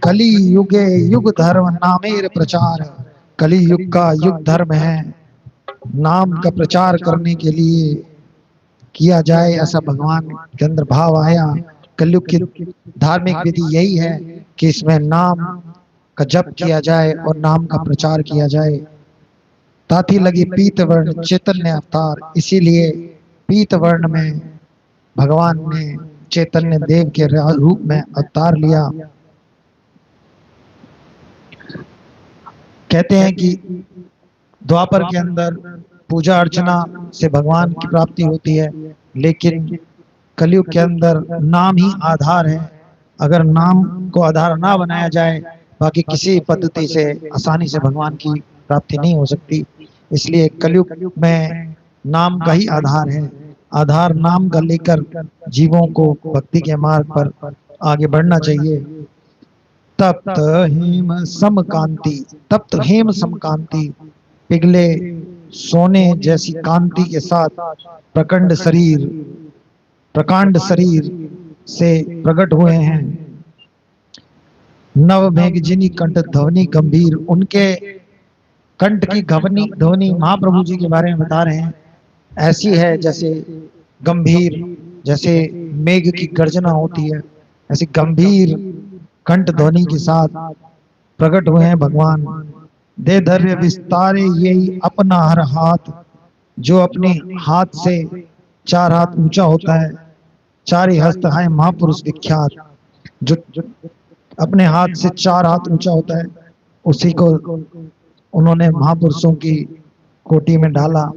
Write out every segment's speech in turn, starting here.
कली युगे युग धर्म नामेर प्रचार। कली युग का युग धर्म है, नाम का प्रचार करने के लिए किया जाए, ऐसा भगवान के अंदर भाव आया। कलयुग की धार्मिक विधि यही है कि इसमें नाम का जप किया जाए और नाम का प्रचार किया जाए। ताती लगी पीत वर्ण चैतन्य अवतार, इसीलिए पीत वर्ण में भगवान ने चैतन्य देव के रूप में अवतार लिया। कहते हैं कि द्वापर के अंदर पूजा अर्चना से भगवान की प्राप्ति होती है, लेकिन कलयुग के अंदर नाम ही आधार है। अगर नाम को आधार ना बनाया जाए, बाकी किसी पद्धति से आसानी से भगवान की प्राप्ति नहीं हो सकती। इसलिए कलयुग में नाम का ही आधार है। आधार नाम का लेकर जीवों को भक्ति के मार्ग पर आगे बढ़ना चाहिए। तप्त हेम समकांति, तप्त हेम समकांति, पिघले सोने जैसी कांति के साथ प्रकांड शरीर से प्रकट हुए हैं। नव मेघजिनी कंठ ध्वनि गंभीर, उनके कंठ की ध्वनि ध्वनि महाप्रभु जी के बारे में बता रहे हैं, ऐसी है जैसे गंभीर, जैसे मेघ की गर्जना होती है, ऐसी गंभीर कंठ ध्वनि के साथ प्रकट हुए हैं भगवान। दे धैर्य विस्तारे यही अपना हर हाथ, जो अपने हाथ से 4 हाथ ऊंचा होता है, 4 ही हस्त है महापुरुष विख्यात। जो अपने हाथ से 4 हाथ ऊंचा होता है, उसी को उन्होंने महापुरुषों की कोटि में डाला।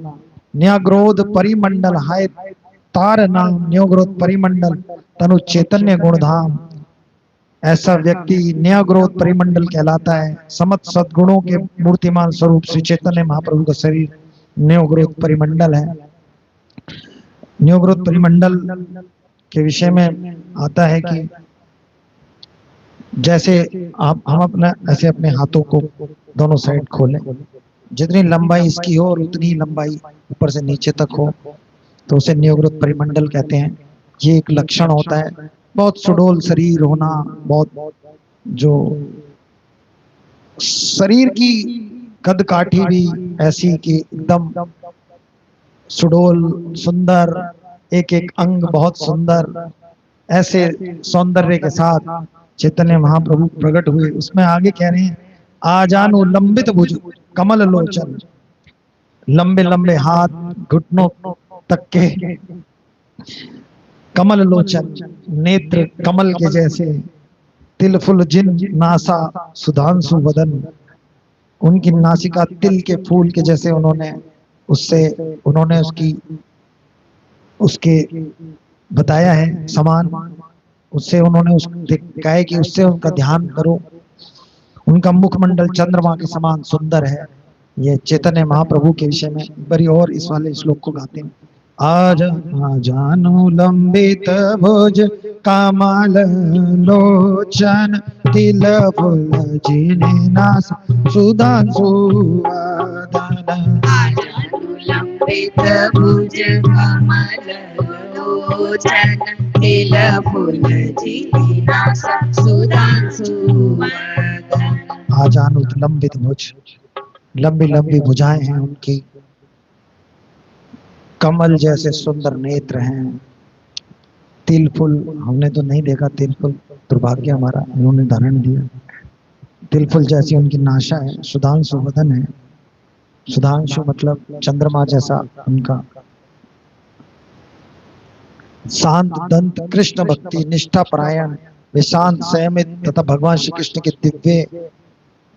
न्याग्रोध परिमंडल हाय तार नाम, न्योग्रोध परिमंडल तनु चैतन्य गुणधाम। ऐसा व्यक्ति न्याग्रोध परिमंडल कहलाता है। समस्त सद्गुणों के मूर्तिमान स्वरूप श्री चैतन्य महाप्रभु का शरीर न्योग्रोध परिमंडल है। न्योग्रोध परिमंडल के विषय में आता है कि जैसे हम अपना ऐसे अपने हाथों को दोनों साइड खोलें, जितनी लंबाई इसकी हो और उतनी लंबाई ऊपर से नीचे तक हो, तो उसे न्योग्रोध परिमंडल कहते हैं। ये एक लक्षण होता है। बहुत सुडोल शरीर होना, बहुत जो शरीर की कद काठी भी ऐसी कि एकदम सुडोल सुंदर, एक एक अंग बहुत सुंदर, ऐसे सौंदर्य के साथ चैतन्य महाप्रभु प्रकट हुए। उसमें आगे कह रहे हैं, आजानु लंबित भुज कमल लोचन, लंबे लंबे हाथ घुटनों तक के, कमल लोचन नेत्र कमल के जैसे, तिल फुल जिन नासा सुधांशु वदन, उनकी नासिका तिल के फूल के जैसे उन्होंने उसके बताया है समान। उससे उन्होंने कहा है कि उससे उनका ध्यान करो। उनका मुखमंडल चंद्रमा के समान सुंदर है। ये चैतन्य महाप्रभु के विषय में बड़ी और इस वाले श्लोक को गाते हैं। आजानु लंबित भुज कमल लोचन, तिल फुल जिनेनास सुधांशु वदन। आजानु लंबित भुज कमल लोचन, तिल फुल जिनेनास सुधांशु वदन। आजानु लंबित भुज, लंबी लंबी भुजाएं हैं उनकी, कमल जैसे सुंदर नेत्र हैं। तिल फुल हमने तो नहीं देखा, तिल फुल दुर्भाग्य हमारा, उन्होंने धारण दिया। तिल फुल जैसी उनकी नाशा है। सुधांशु वदन है। सुधांशु मतलब चंद्रमा जैसा उनका। शांत दंत कृष्ण भक्ति निष्ठा परायण, वे शांत संयमित तथा भगवान श्री कृष्ण के दिव्य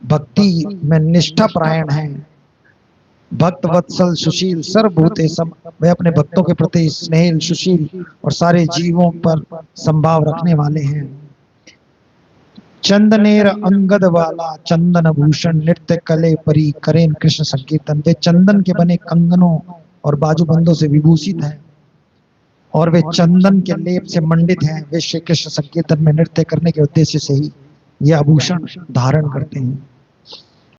भक्ति में निष्ठा परायण है। भक्त वत्सल सुशील सर्वभूते सम, वे अपने भक्तों के प्रति स्नेहिल सुशील और सारे जीवों पर संभाव रखने वाले हैं। चंदनेर अंगद वाला चंदन भूषण, नृत्य कले परी करें कृष्ण संकीर्तन। वे चंदन के बने कंगनों और बाजूबंदों से विभूषित हैं और वे चंदन के लेप से मंडित हैं। वे श्री कृष्ण संकीर्तन में नृत्य करने के उद्देश्य से ही ये आभूषण धारण करते हैं।